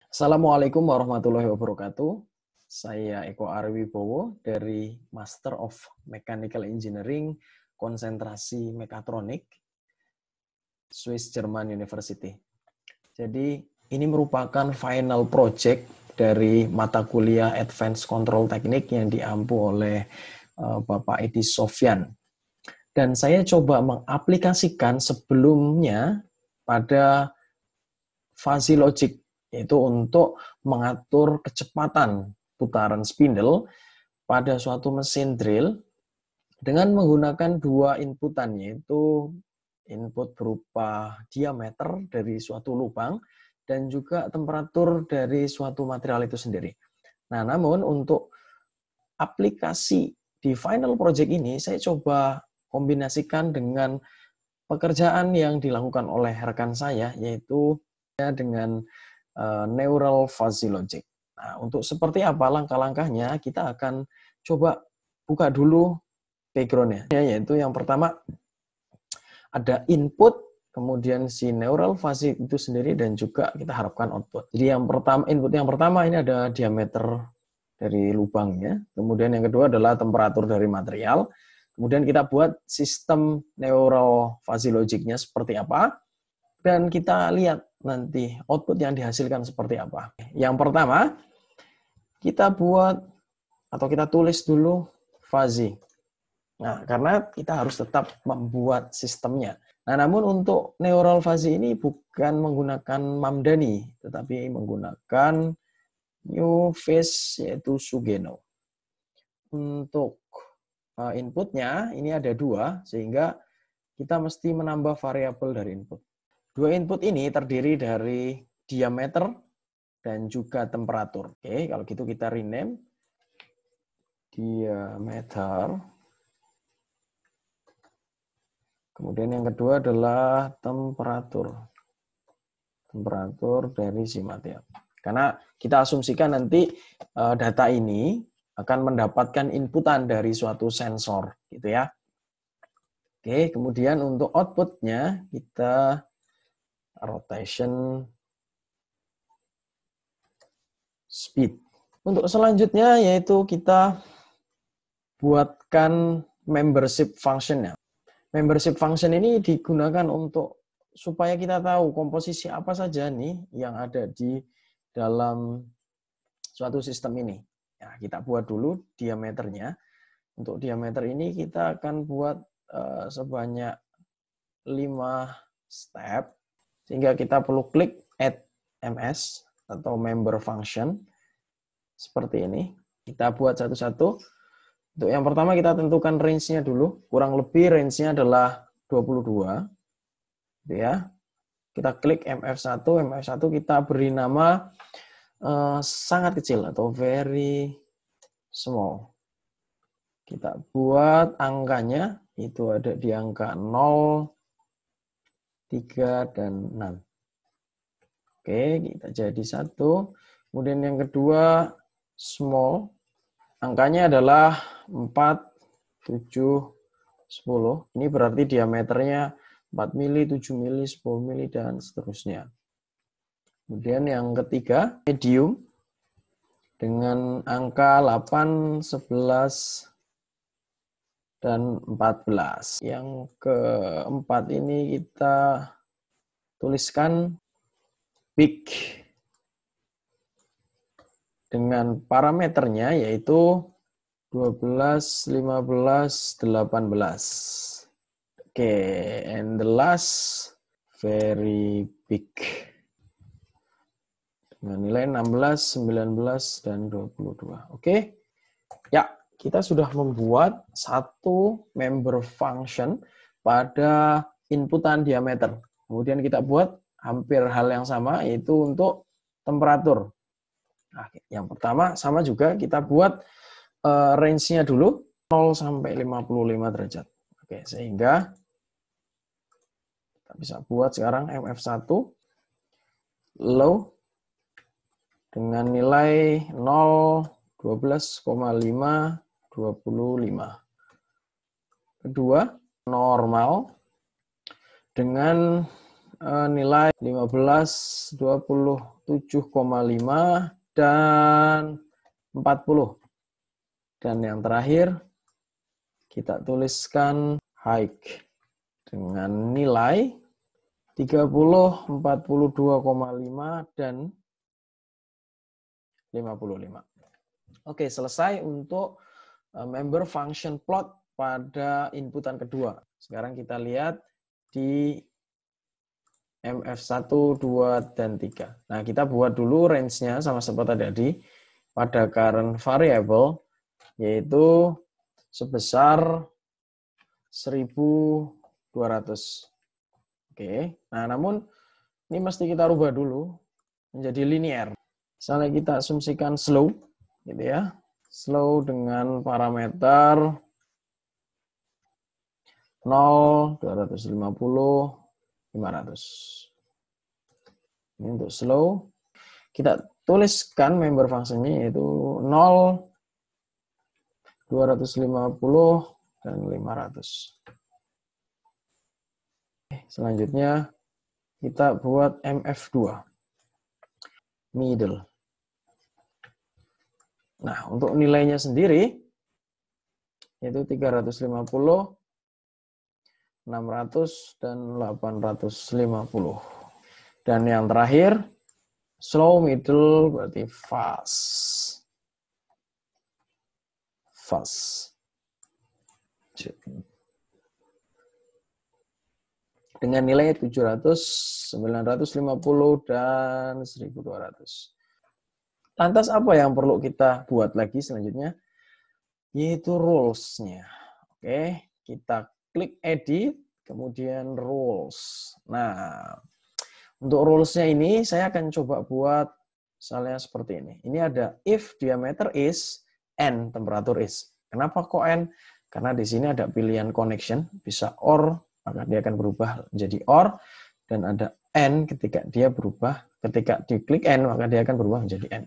Assalamualaikum warahmatullahi wabarakatuh. Saya Eko Arwibowo dari Master of Mechanical Engineering, konsentrasi Mekatronik, Swiss German University. Jadi ini merupakan final project dari mata kuliah Advanced Control Technique yang diampu oleh Bapak Edi Sofyan. Dan saya coba mengaplikasikan sebelumnya pada fuzzy logic, yaitu untuk mengatur kecepatan putaran spindle pada suatu mesin drill dengan menggunakan dua inputan, yaitu input berupa diameter dari suatu lubang dan juga temperatur dari suatu material itu sendiri. Nah, namun untuk aplikasi di final project ini, saya coba kombinasikan dengan pekerjaan yang dilakukan oleh rekan saya, yaitu dengan neural fuzzy logic. Nah, untuk seperti apa langkah-langkahnya, kita akan coba buka dulu background-nya. Yaitu yang pertama, ada input, kemudian si neural fuzzy itu sendiri, dan juga kita harapkan output. Jadi yang pertama, input yang pertama ini ada diameter dari lubangnya, kemudian yang kedua adalah temperatur dari material, kemudian kita buat sistem neural fuzzy logic-nya seperti apa, dan kita lihat nanti output yang dihasilkan seperti apa. Yang pertama, kita buat atau kita tulis dulu fuzzy. Nah, karena kita harus tetap membuat sistemnya. Nah, namun untuk neural fuzzy ini bukan menggunakan Mamdani, tetapi menggunakan new face, yaitu Sugeno. Untuk inputnya, ini ada dua, sehingga kita mesti menambah variabel dari input. Dua input ini terdiri dari diameter dan juga temperatur. Oke, kalau gitu kita rename diameter. Kemudian yang kedua adalah temperatur. Temperatur dari si material. Karena kita asumsikan nanti data ini akan mendapatkan inputan dari suatu sensor, gitu ya. Oke, kemudian untuk outputnya kita rotation speed. Untuk selanjutnya yaitu kita buatkan membership function-nya. Membership function ini digunakan untuk supaya kita tahu komposisi apa saja nih yang ada di dalam suatu sistem ini. Ya, kita buat dulu diameternya. Untuk diameter ini kita akan buat sebanyak 5 step, sehingga kita perlu klik add ms atau member function seperti ini. Kita buat satu-satu. Untuk yang pertama kita tentukan range-nya dulu. Kurang lebih range-nya adalah 22. Gitu ya. Kita klik MF1. MF1 kita beri nama sangat kecil atau very small. Kita buat angkanya. Itu ada di angka 0, 3, dan 6. Oke, kita jadi 1. Kemudian yang kedua, small. Angkanya adalah 4, 7, 10. Ini berarti diameternya 4 mili, 7 mili, 10 mili, dan seterusnya. Kemudian yang ketiga, medium. Dengan angka 8, 11, dan 14. Yang keempat ini kita tuliskan big. Dengan parameternya yaitu 12, 15, 18. Oke, and the last very big. Dengan nilai 16, 19, dan 22. Oke. Ya, kita sudah membuat satu member function pada inputan diameter. Kemudian kita buat hampir hal yang sama, yaitu untuk temperatur. Nah, yang pertama sama juga kita buat range-nya dulu 0 sampai 55 derajat. Oke, sehingga kita bisa buat sekarang MF1 low dengan nilai 0, 12,5, 25. Kedua, normal dengan nilai 15, 27,5, dan 40. Dan yang terakhir, kita tuliskan hike dengan nilai 30, 42,5, dan 55. Oke, selesai untuk member function plot pada inputan kedua. Sekarang kita lihat di MF1, 2, dan 3. Nah, kita buat dulu range-nya sama seperti tadi pada current variable, yaitu sebesar 1200. Oke, nah namun ini mesti kita rubah dulu menjadi linear. Misalnya kita asumsikan slow, gitu ya. Slow dengan parameter 0, 250, 500. Ini untuk slow. Kita tuliskan member fungsinya yaitu 0, 250, dan 500. Selanjutnya kita buat MF2. Middle. Nah, untuk nilainya sendiri yaitu 350, 600, dan 850. Dan yang terakhir, slow, middle, berarti fast. Fast. Dengan nilai 700, 950, dan 1200. Lantas apa yang perlu kita buat lagi selanjutnya? Yaitu rules-nya. Oke, kita klik edit, kemudian rules. Nah, untuk rules-nya ini saya akan coba buat misalnya seperti ini. Ini ada if diameter is and temperature is. Kenapa kok and? Karena di sini ada pilihan connection, bisa or, maka dia akan berubah menjadi or, dan ada and ketika dia berubah, ketika diklik and, maka dia akan berubah menjadi and.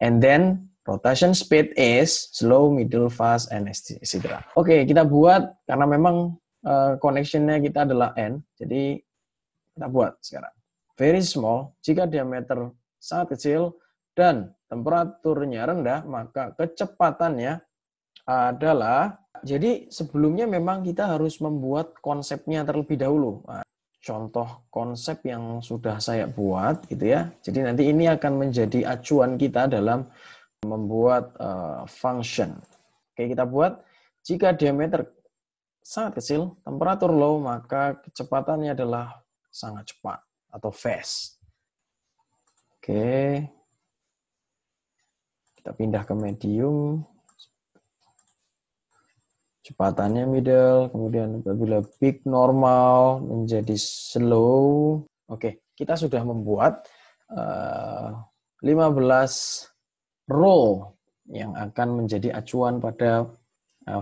And then rotation speed is slow, middle, fast, and etc. Oke, kita buat karena memang connection-nya kita adalah n, jadi kita buat sekarang. Very small, jika diameter sangat kecil dan temperaturnya rendah, maka kecepatannya adalah, jadi sebelumnya memang kita harus membuat konsepnya terlebih dahulu. Nah, contoh konsep yang sudah saya buat gitu ya. Jadi nanti ini akan menjadi acuan kita dalam membuat function. Oke, kita buat jika diameter sangat kecil, temperatur low, maka kecepatannya adalah sangat cepat atau fast. Oke. Kita pindah ke medium. Kecepatannya middle, kemudian apabila big normal menjadi slow. Oke, kita sudah membuat 15 rule yang akan menjadi acuan pada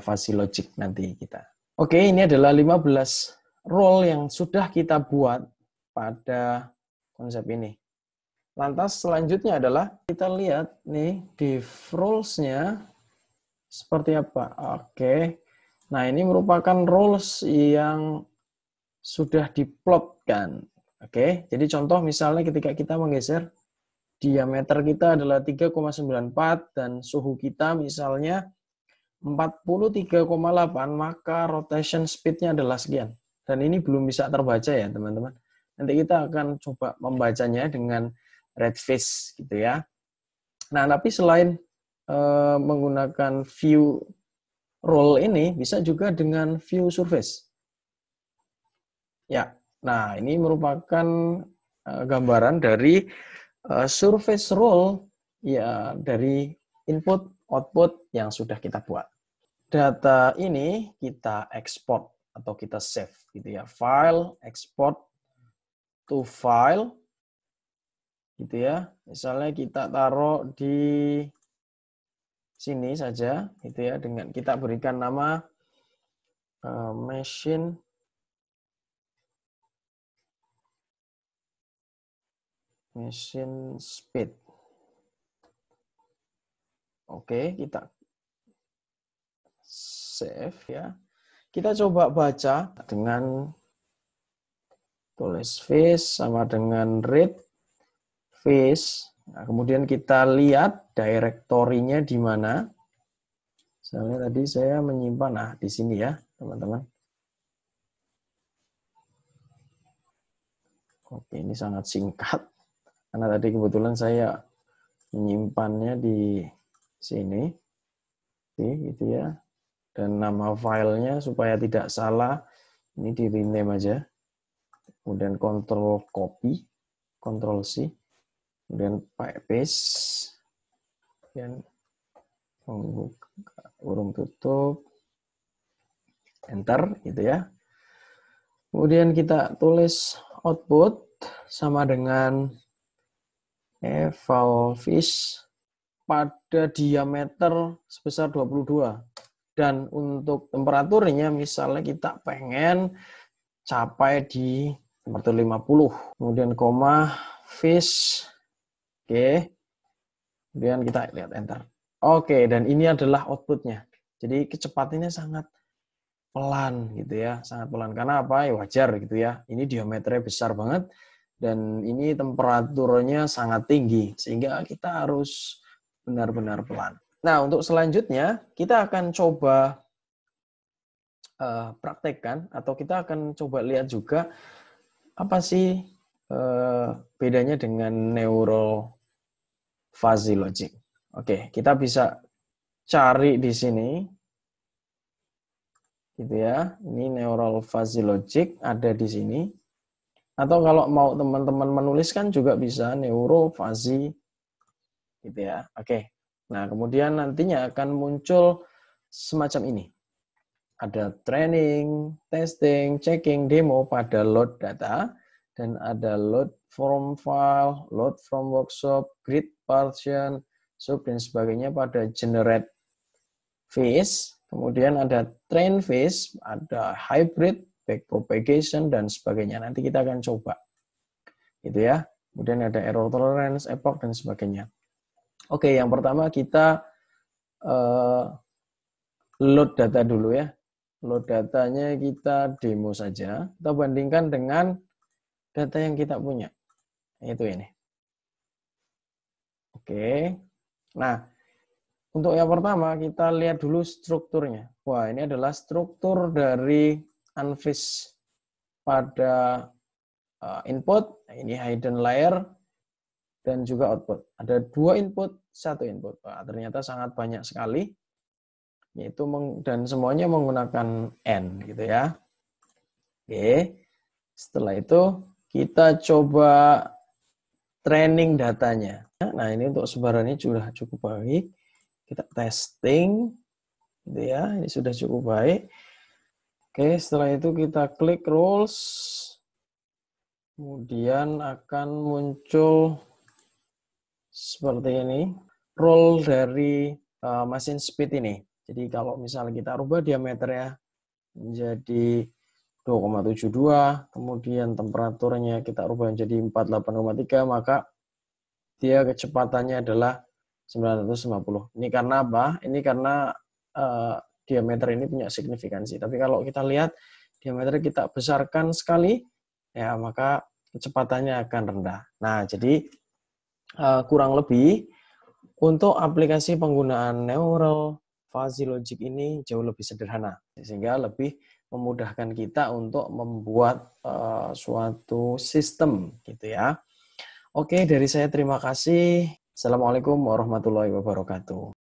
fuzzy logic nanti kita. Oke, ini adalah 15 rule yang sudah kita buat pada konsep ini. Lantas selanjutnya adalah kita lihat nih div rules-nya seperti apa. Oke. Nah, ini merupakan rules yang sudah diplotkan. Oke, jadi contoh misalnya ketika kita menggeser diameter kita adalah 3,94 dan suhu kita misalnya 43,8, maka rotation speed-nya adalah sekian. Dan ini belum bisa terbaca ya, teman-teman. Nanti kita akan coba membacanya dengan red face gitu ya. Nah, tapi selain menggunakan view rule ini, bisa juga dengan view surface. Ya, nah ini merupakan gambaran dari surface rule ya dari input output yang sudah kita buat. Data ini kita export atau kita save gitu ya. File, export to file gitu ya. Misalnya kita taruh di sini saja gitu ya, dengan kita berikan nama machine speed. Oke, kita save ya. Kita coba baca dengan tulis face sama dengan read face. Nah, kemudian kita lihat direktorinya di mana. Misalnya tadi saya menyimpan, di sini ya, teman-teman. Oke, ini sangat singkat. Karena tadi kebetulan saya menyimpannya di sini. Oke, gitu ya. Dan nama filenya supaya tidak salah, ini di rename aja. Kemudian Ctrl copy, Ctrl C, kemudian paste, dan kurung tutup, enter, gitu ya. Kemudian kita tulis output sama dengan eval fish pada diameter sebesar 22. Dan untuk temperaturnya misalnya kita pengen capai di temperatur 50. Kemudian koma fish. Oke. Kemudian kita lihat enter. Oke, dan ini adalah outputnya. Jadi kecepatannya sangat pelan gitu ya, sangat pelan. Karena apa? Ya wajar gitu ya. Ini diameternya besar banget dan ini temperaturnya sangat tinggi sehingga kita harus benar-benar pelan. Nah, untuk selanjutnya kita akan coba praktekkan atau kita akan coba lihat juga apa sih bedanya dengan neural fuzzy logic. Oke, kita bisa cari di sini. Gitu ya. Ini neural fuzzy logic ada di sini. Atau kalau mau teman-teman menuliskan juga bisa neuro fuzzy gitu ya. Oke. Nah, kemudian nantinya akan muncul semacam ini. Ada training, testing, checking, demo pada load data dan ada load from file, load from workshop, grid partition, sub dan sebagainya pada generate phase. Kemudian ada train phase, ada hybrid, backpropagation, dan sebagainya. Nanti kita akan coba. Gitu ya. Kemudian ada error tolerance, epoch, dan sebagainya. Oke, yang pertama kita load data dulu ya. Load datanya kita demo saja. Kita bandingkan dengan data yang kita punya. Itu ini. Oke. Nah, untuk yang pertama, kita lihat dulu strukturnya. Wah, ini adalah struktur dari unfish pada input. Ini hidden layer dan juga output. Ada 2 input, 1 input. Wah, ternyata sangat banyak sekali. Yaitu dan semuanya menggunakan N gitu ya. Oke. Setelah itu kita coba training datanya. Nah, ini untuk sebarannya sudah cukup baik. Kita testing, gitu ya. Ini sudah cukup baik. Oke, setelah itu kita klik rules. Kemudian akan muncul seperti ini. Rule dari machine speed ini. Jadi kalau misalnya kita rubah diameternya menjadi 2,72, kemudian temperaturnya kita rubah menjadi 48,3, maka dia kecepatannya adalah 950. Ini karena apa? Ini karena diameter ini punya signifikansi. Tapi kalau kita lihat diameter kita besarkan sekali, ya maka kecepatannya akan rendah. Nah, jadi kurang lebih untuk aplikasi penggunaan neural fuzzy logic ini jauh lebih sederhana, sehingga lebih memudahkan kita untuk membuat suatu sistem, gitu ya. Oke, dari saya terima kasih. Assalamualaikum warahmatullahi wabarakatuh.